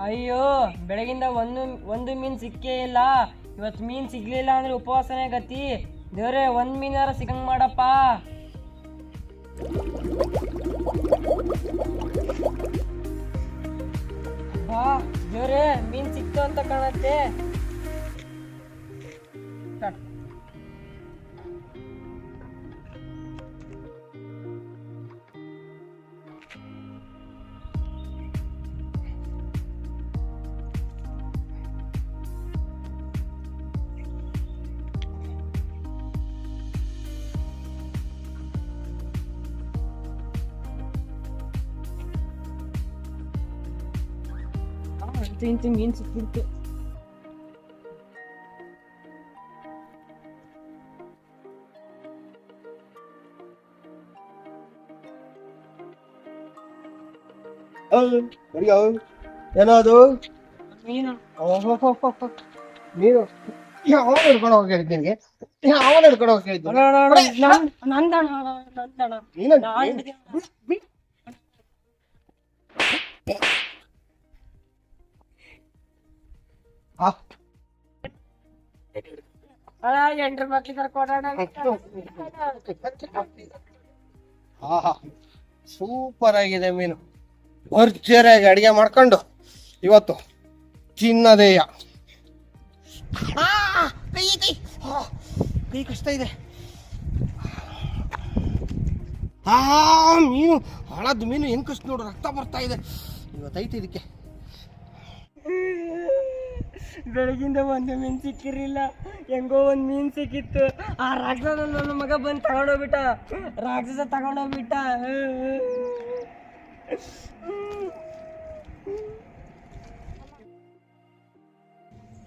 ಅಯ್ಯೋ, ಬೆಳಗಿಂದ ಒಂದು ಮೀನ್ ಸಿಕ್ಕೇ ಇಲ್ಲ. ಇವತ್ತು ಮೀನ್ ಸಿಗ್ಲಿಲ್ಲ ಅಂದ್ರೆ ಉಪವಾಸನೆ ಗತಿ. ದೇವ್ರೆ, ಒಂದ್ ಮೀನಾರ ಸಿಗಂಗ್ ಮಾಡಪ್ಪ. ದೇವ್ರೆ, ಮೀನ್ ಸಿಕ್ತು ಅಂತ ಕಾಣತ್ತೆ. ಇಂತ ಮೀನ್ ಸಿಕ್ಬಿಡ್ತು. ಏನದು ಮೀನು ನೀನು ಯಾವ ಹಿಡ್ಕೊಂಡು ಹೋಗಿ ಹೇಳಿದ್ ನಿನ್ಗೆ? ಯಾವ ಹಿಡ್ಕೊಂಡು ಹೋಗಿ ಹೇಳಿದ್ದು? ನಂದಣ. ಎಂಟ್ರ ಮಕ್ಳಿ ಕರ್ಕೊಡೋಣ. ಸೂಪರ್ ಆಗಿದೆ ಮೀನು. ಭರ್ಜರಿಯಾಗಿ ಅಡಿಗೆ ಮಾಡ್ಕೊಂಡು ಇವತ್ತು ತಿನ್ನದೇಯ. ಕೈ ಕಷ್ಟ ಇದೆ. ಮೀನು ಹಳದ್ ಮೀನು ಹೆಂಗ್ ಕಷ್ಟ ನೋಡು, ರಕ್ತ ಬರ್ತಾ ಇದೆ. ಇವತ್ತೈತೆ ಇದಕ್ಕೆ. ಬೆಳಗಿಂದ ಒಂದು ಮೀನ್ ಸಿಕ್ಕಿರ್ಲಿಲ್ಲ, ಹೆಂಗೋ ಒಂದ್ ಮೀನ್ ಸಿಕ್ಕಿತ್ತು. ಆ ರಾಕ್ಷಸ ನನ್ನ ಮಗ ಬಂದು ತಗೊಂಡೋಗ್ಬಿಟ್ಟ.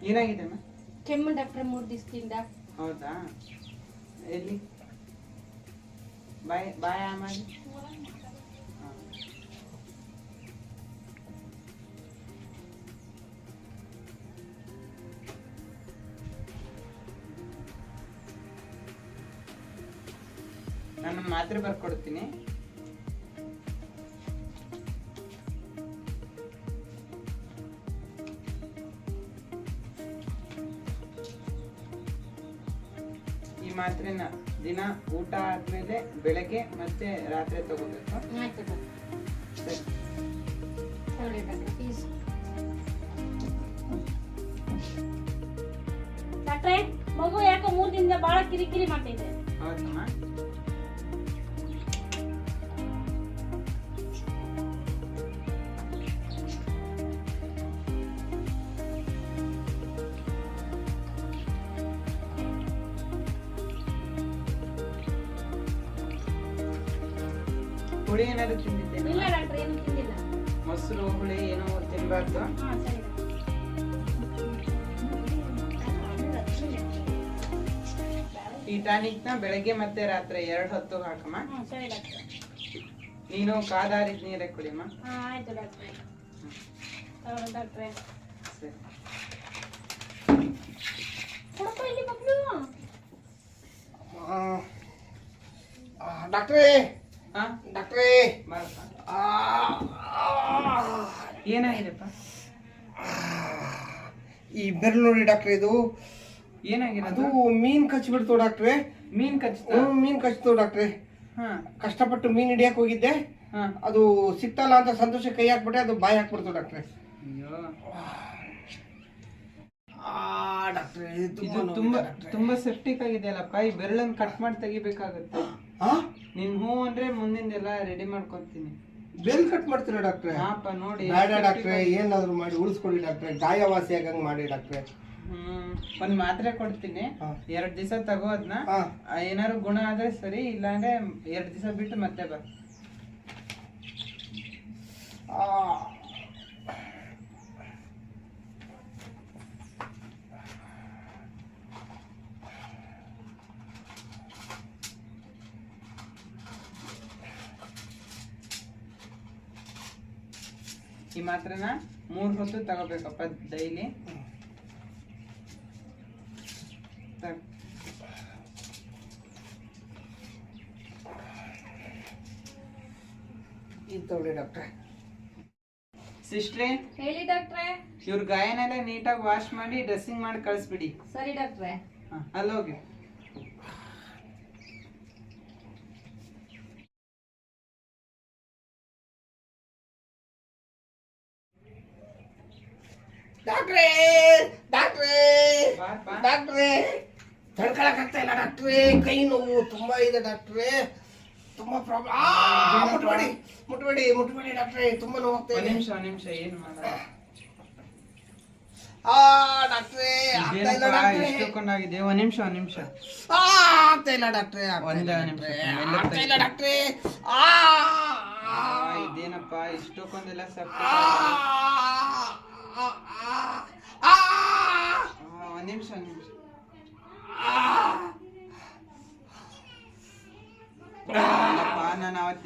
ಏನಾಗಿದೆ? ಕೆಮ್ಮು ಡಾಕ್ಟ್ರೆ 3 ದಿವಸದಿಂದ. ಹೌದಾ? ಎಲ್ಲಿ? ಬಾಯ್ ಆಮೇಲೆ ನಾನು ಮಾತ್ರೆ ಬರ್ಕೊಡ್ತೀನಿ. ಈ ಮಾತ್ರೆನ ದಿನ ಊಟ ಆದ್ಮೇಲೆ ಬೆಳಗ್ಗೆ ಮತ್ತೆ ರಾತ್ರಿ ತಗೋಬೇಕು. ಡಾಕ್ಟ್ರೆ, ಮಗು ಯಾಕೋ 3 ದಿನದಿಂದ ಬಹಳ ಕಿರಿಕಿರಿ ಮಾಡ್ತಿದೆ. ಹೌದಮ್ಮ? ಹುಳಿ ಏನಾದ್ರು ತಿಂದಿದ್ದೇನೆ? ಇಲ್ಲ ಡಾಕ್ಟ್ರೆ, ಏನು ತಿಂದಿಲ್ಲ. ಮೊಸರು ಹುಳಿ ಏನೋ ತಿನ್ಬಾರ್ದು. ಸರಿ. ಈ ಟಾನಿಕ್ ನ ಬೆಳಗ್ಗೆ ಮತ್ತೆ ರಾತ್ರಿ 2 ಹೊತ್ತು ಹಾಕಮ್ಮ. ಸರಿ ಡಾಕ್ಟ್ರೆ. ನೀನು ಕಾದಾರಿದ ನೀರೇ ಕುಡಿಯಮ್ಮ. ಆಯ್ತು ಡಾಕ್ಟ್ರೆ. ಡಾಕ್ಟ್ರೆ ಸರಿ. ಕೊಡಪ್ಪ ಇಲ್ಲಿ ಮಕ್ಕಳು. ಡಾಕ್ಟ್ರೇ, ಹಾ ಡಾಕ್ಟ್ರೇ, ಏನಾಗಿದೆಪ್ಪ? ಈ ಬೆರಳು ನೋಡಿ ಡಾಕ್ಟ್ರೆ, ಇದು ಏನಾಗಿರೋದು? ಅದು ಮೀನ್ ಕಚ್ಚಿಬಿಡ್ತು ಡಾಕ್ಟ್ರೆ. ಮೀನ್ ಕಚ್ಚಿತು? ಮೀನ್ ಕಚ್ಚಿತು ಡಾಕ್ಟ್ರೆ. ಕಷ್ಟಪಟ್ಟು ಮೀನ್ ಹಿಡಿಯಕ್ ಹೋಗಿದ್ದೆ, ಅದು ಸಿಕ್ತಲ್ಲ ಅಂತ ಸಂತೋಷ ಕೈ ಹಾಕ್ಬಿಟ್ಟೆ, ಅದು ಬಾಯಿ ಹಾಕ್ಬಿಡ್ತು ಡಾಕ್ಟ್ರೆ. ಡಾಕ್ಟ್ರೆ, ತುಂಬಾ ಸೆಪ್ಟಿಕ್ ಆಗಿದೆಯಲ್ಲಪ್ಪ. ಈ ಬೆರಳನ್ನ ಕಟ್ ಮಾಡಿ ತೆಗಿಬೇಕಾಗುತ್ತೆ. ನಿನ್ ಹೂ ಅಂದ್ರೆ ಮುಂದಿಂದೆಲ್ಲ ರೆಡಿ ಮಾಡ್ಕೊತೀನಿ. ಬೆಲ್ ಕಟ್ ಮಾಡ್ತೀರಾ ಡಾಕ್ಟ್ರೆ? ಹಾಪ ನೋಡಿ. ಬೇಡ ಡಾಕ್ಟ್ರೆ, ಏನಾದ್ರು ಮಾಡಿ ಉಳಿಸ್ಕೊಡಿ ಡಾಕ್ಟ್ರೆ. ಗಾಯವಾಸಿ ಆಗಂಗ್ ಮಾಡಿ ಡಾಕ್ಟ್ರೆ. ಒಂದ್ ಮಾತ್ರೆ ಕೊಡ್ತೀನಿ, 2 ದಿವಸ ತಗೋ. ಅದ್ನ ಏನಾದ್ರು ಗುಣ ಆದ್ರೆ ಸರಿ, ಇಲ್ಲಾಂದ್ರೆ 2 ದಿವಸ ಬಿಟ್ಟು ಮತ್ತೆ ಬಾ. ಈ ಮಾತ್ರೆನ 3 ಹೊತ್ತು ತಗೋಬೇಕಪ್ಪ ಡೈಲಿ. ತಗೊಳ್ಳಿ ಡಾಕ್ಟ್ರೆ. ಸಿಸ್ಟ್ರೆ, ಹೇಳಿ ಡಾಕ್ಟ್ರೆ. ಇವ್ರ ಗಾಯನೆಲ್ಲ ನೀಟಾಗಿ ವಾಶ್ ಮಾಡಿ ಡ್ರೆಸ್ಸಿಂಗ್ ಮಾಡಿ ಕಳಿಸ್ಬಿಡಿ. ಸರಿ ಡಾಕ್ಟ್ರೆ. ಅಲ್ಲೋಗಿ. ಡಾಕ್ಟ್ರೇ ಡಾಕ್ಟ್ರೇ ಡಾಕ್ಟ್ರೇ, ತಡ್ಕೊಳಕ್ ಆಗ್ತಾ ಇಲ್ಲ ಡಾಕ್ಟ್ರೇ, ಕೈ ನೋವು ತುಂಬಾ ಇದೆ ಡಾಕ್ಟ್ರೇ, ತುಂಬಾ ಪ್ರಾಬ್ಲಮ್. ಮುಟ್ಬೇಡಿ ಮುಟ್ಬೇಡಿ ಮುಟ್ಬೇಡಿ ಡಾಕ್ಟ್ರೇ, ತುಂಬಾ ನೋವು ಆಗ್ತಾ ಇದೆ. ಒಂದ್ ನಿಮಿಷ ಏನ್ ಮಾಡ. ಡಾಕ್ಟ್ರೇ ಆಗ್ತಾ ಇಲ್ಲ ಡಾಕ್ಟ್ರೇ, ಇಷ್ಟೊಂದಾಗಿದೆ. ಒಂದ್ ನಿಮಿಷ ಆಗ್ತಾ ಇಲ್ಲ ಡಾಕ್ಟ್ರೇ, ಒಂದೇ ನಿಮಿಷ. ಆಗ್ತಾ ಇಲ್ಲ ಡಾಕ್ಟ್ರೇ. ಇದೇನಪ್ಪ ಇಷ್ಟಕ್ಕೊಂದೆಲ್ಲ ಒಂದ್ ನಿಮಿಷ. ನಾನು ಅವತ್ತು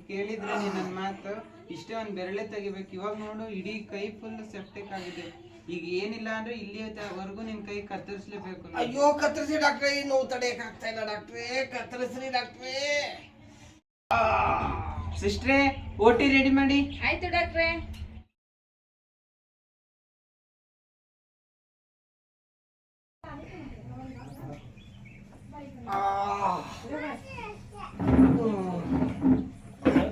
ಕೇಳಿದ್ರೆ ನೀನ್ ನನ್ ಮಾತು ಇಷ್ಟೇ ಒಂದ್ ಬೆರಳೆ ತೆಗಿಬೇಕು. ಇವಾಗ ನೋಡು ಇಡೀ ಕೈ ಫುಲ್ ಸೆಪ್ಟಿಕ್ ಆಗಿದೆ. ಈಗ ಏನಿಲ್ಲ ಅಂದ್ರೆ ಇಲ್ಲಿವರೆಗೂ ನಿನ್ ಕೈ ಕತ್ತರಿಸ್ಲೇಬೇಕು. ಅಯ್ಯೋ ಕತ್ತರಿಸಿ ಡಾಕ್ಟ್ರೇ, ನೋವು ತಡೆಯಕ್ ಆಗ್ತಾ ಇಲ್ಲ ಡಾಕ್ಟ್ರೇ, ಕತ್ತರಿಸ್ರಿ ಡಾಕ್ಟ್ರೇ. ಸಿಸ್ಟ್ರೆ, ಓಟಿ ರೆಡಿ ಮಾಡಿ. ಆಯ್ತು ಡಾಕ್ಟ್ರೆ.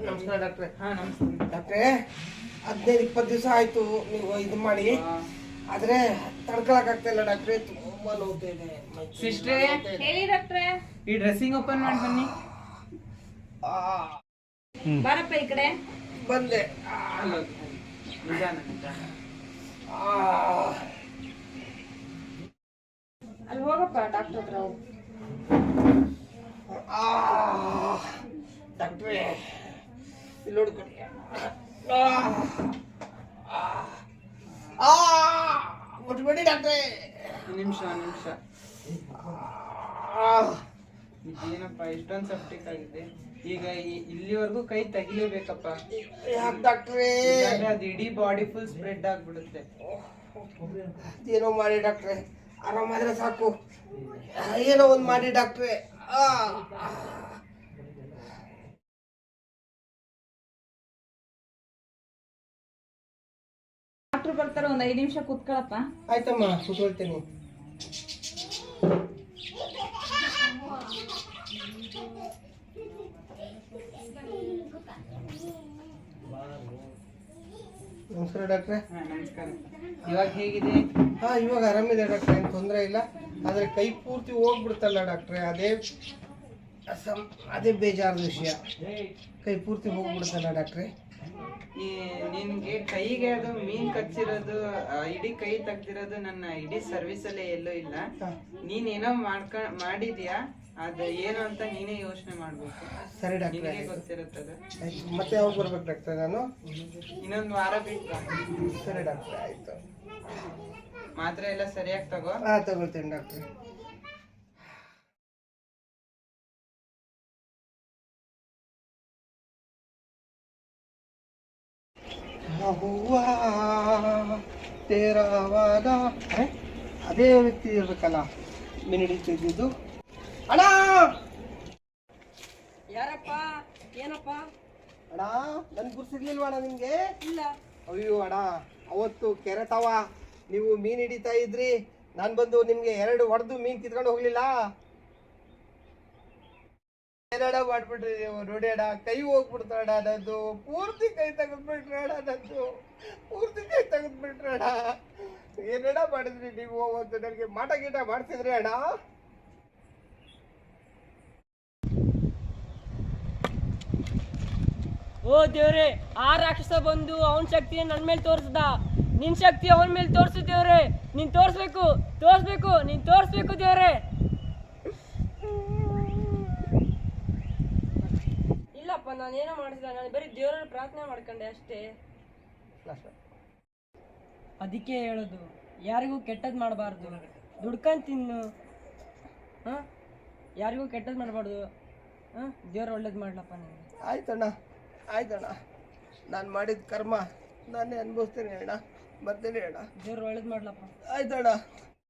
ನಮಸ್ಕಾರ ಡಾಕ್ಟ್ರೆ. ನಮಸ್ತೆ ಡಾಕ್ಟ್ರೆ, 15-20 ದಿವಸ ಆಯ್ತು ನೀವು ಇದು ಮಾಡಿ, ಆದ್ರೆ ತಡ್ಕೊಳಕ್ ಆಗ್ತಾ ಇಲ್ಲ ಡಾಕ್ಟ್ರೆ, ತುಂಬಾ ನೋವ್ತಾ ಇದೆ. ಸಿಸ್ಟ್ರೆ, ಹೇಳಿ ಡಾಕ್ಟ್ರೆ. ಈ ಡ್ರೆಸ್ಸಿಂಗ್ ಓಪನ್ ಮಾಡಿ ಬನ್ನಿ. ಬಾರಪ್ಪ ಈ ಕಡೆ. ಬಂದೆ. ನಿಧಾನ. ಅಲ್ಲಿ ಹೋಗಪ್ಪ ಡಾಕ್ಟರ್ ಹತ್ರ ಹೋಗು. ಡಾಕ್ಟ್ರೆ ಇಲ್ಲಿ ನೋಡ್ಕೊಳ್ಳಿ. ಮುಟ್ಬೇಡಿ ಡಾಕ್ಟ್ರೆ. ನಿಮಿಷ. ಏನಪ್ಪ ಇಷ್ಟೊಂದು ಸೆಪ್ಟಿಕ್ ಆಗಿದೆ. ಈಗ ಇಲ್ಲಿವರೆಗೂ ಕೈ ತೆಗಿಲೇಬೇಕಪ್ಪ. ಯಾಕೆ ಡಾಕ್ಟ್ರೆ? ಅದು ಇಡೀ ಬಾಡಿ ಫುಲ್ ಸ್ಪ್ರೆಡ್ ಆಗ್ಬಿಡುತ್ತೆ. ಏನೋ ಮಾಡಿ ಡಾಕ್ಟ್ರೆ, ಆರಾಮಾದ್ರೆ ಸಾಕು, ಏನೋ ಒಂದು ಮಾಡಿ ಡಾಕ್ಟ್ರೆ. ಡಾಕ್ಟರ್ ಬರ್ತಾರೆ, ಒಂದ್ 5 ನಿಮಿಷ ಕೂತ್ಕೊಳ್ಳಪ್ಪ. ಆಯ್ತಮ್ಮ, ಕೂತ್ಕೊಳ್ತೇನೆ. ನಮಸ್ಕಾರ ಡಾಕ್ಟ್ರೆ. ನಮಸ್ಕಾರ. ಇವಾಗ ಹೇಗಿದೆ? ಇವಾಗ ಆರಾಮಿದೆ ಡಾಕ್ಟ್ರೆ, ಏನು ತೊಂದರೆ ಇಲ್ಲ. ಆದ್ರೆ ಕೈ ಪೂರ್ತಿ ಹೋಗ್ಬಿಡ್ತಲ್ಲ ಡಾಕ್ಟ್ರೆ, ಅದೇ ಬೇಜಾರದ ವಿಷಯ. ಕೈ ಪೂರ್ತಿ ಹೋಗ್ಬಿಡ್ತಲ್ಲ ಡಾಕ್ಟ್ರೆ. ನಿನ್ಗೆ ಕೈಗೆ ಅದು ಮೀನ್ ಕಚ್ಚಿರೋದು, ಇಡೀ ಕೈ ತೆಗ್ದಿರೋದು ನನ್ನ ಇಡೀ ಸರ್ವಿಸ್ ಅಲ್ಲೇ ಎಲ್ಲೂ ಇಲ್ಲ. ನೀನೇನೋ ಮಾಡಿದ್ಯಾ, ಅದು ಏನು ಅಂತ ನೀನೇ ಯೋಚನೆ ಮಾಡ್ಬೇಕು. ಸರಿ ಡಾಕ್ಟ್ರೆ, ನಿನಗೆ ಗೊತ್ತಿರುತ್ತದೆ. ಮತ್ತೆ ಯಾವಾಗ ಬರ್ಬೇಕು ಡಾಕ್ಟ್ರೆ ನಾನು? ಇನ್ನೊಂದು ವಾರ ಬಿಟ್ಟು. ಸರಿ ಡಾಕ್ಟ್ರೆ, ಆಯ್ತು. ಮಾತ್ರೆ ಎಲ್ಲ ಸರಿಯಾಗಿ ತಗೋ. ತಗೊಳ್ತೇನೆ ಡಾಕ್ಟ್ರೆ. ಹುವಾ ತೇರವಾದ ಅದೇ ವ್ಯಕ್ತಿ ಇರ್ಬೇಕಲ್ಲ ಮಿನಿಡಿತಿದ್ದು. ಅಣ್ಣ, ಯಾರಪ್ಪ? ಏನಪ್ಪ? ಅಣ್ಣ ನನ್ ಗುರ್ಸಿರ್ಲಿಲ್ವಣ್ಣ ನಿಮ್ಗೆ? ಇಲ್ಲ. ಅಯ್ಯೋ ಅಣ್ಣ, ಅವತ್ತು ಕೆರೆ ತಾವ ನೀವು ಮೀನ್ ಹಿಡಿತಾ ಇದ್ರಿ, ನಾನ್ ಬಂದು ನಿಮ್ಗೆ 2 ಹೊಡೆದು ಮೀನ್ ಕಿತ್ಕೊಂಡು ಹೋಗ್ಲಿಲ್ಲ. ಏನಾಡ ಮಾಡ್ಬಿಟ್ರಿ ನೀವು ನೋಡಿ ಅಣ್ಣ, ಕೈ ಹೋಗ್ಬಿಡ್ತಾಡ ನನ್ನದು, ಪೂರ್ತಿ ಕೈ ತೆಗೆದ್ಬಿಟ್ರಿ ಅಣ್ಣ, ನನ್ನದು ಪೂರ್ತಿ ಕೈ ತೆಗೆದ್ಬಿಟ್ರಿ ಅಣ್ಣ. ಏನೇಡ ಮಾಡಿದ್ರಿ ನೀವು ಅವತ್ತು? ನನಗೆ ಮಾಟ ಗೀಟ ಮಾಡ್ತಿದ್ರಿ ಅಣ್ಣ. ಓ ದೇವ್ರೆ, ಆ ರಾಕ್ಷಸ ಬಂದು ಅವನ ಶಕ್ತಿ ನನ್ನ ಮೇಲೆ ತೋರಿಸ್ದ, ನಿನ್ ಶಕ್ತಿ ಅವನ ಮೇಲೆ ತೋರಿಸು ದೇವ್ರೆ. ನೀನ್ ತೋರಿಸ್ಬೇಕು ನೀನ್ ತೋರಿಸ್ಬೇಕು ದೇವ್ರೆ. ಇಲ್ಲಪ್ಪ, ನಾನೇನೋ ಮಾಡಿಸಿಲ್ಲ, ನಾನು ಬರೀ ದೇವ್ರ ಪ್ರಾರ್ಥನೆ ಮಾಡ್ಕೊಂಡೆ ಅಷ್ಟೇ. ಅದಕ್ಕೆ ಹೇಳೋದು, ಯಾರಿಗೂ ಕೆಟ್ಟದ್ದು ಮಾಡಬಾರ್ದು, ದುಡ್ಕೊಂಡು ತಿನ್ನು. ಯಾರಿಗೂ ಕೆಟ್ಟದ್ದು ಮಾಡಬಾರ್ದು. ದೇವ್ರು ಒಳ್ಳೇದು ಮಾಡ್ಲಪ್ಪ ನನಗೆ. ಆಯ್ತಣ್ಣ, ನಾನು ಮಾಡಿದ ಕರ್ಮ ನಾನೇ ಅನುಭವಿಸ್ತೇನೆ ಅಣ್ಣ. ಬರ್ತೀನಿ ಅಣ್ಣ. ದೇವ್ರು ಒಳ್ಳೇದು ಮಾಡ್ಲಪ್ಪ. ಆಯ್ತಣ್ಣ.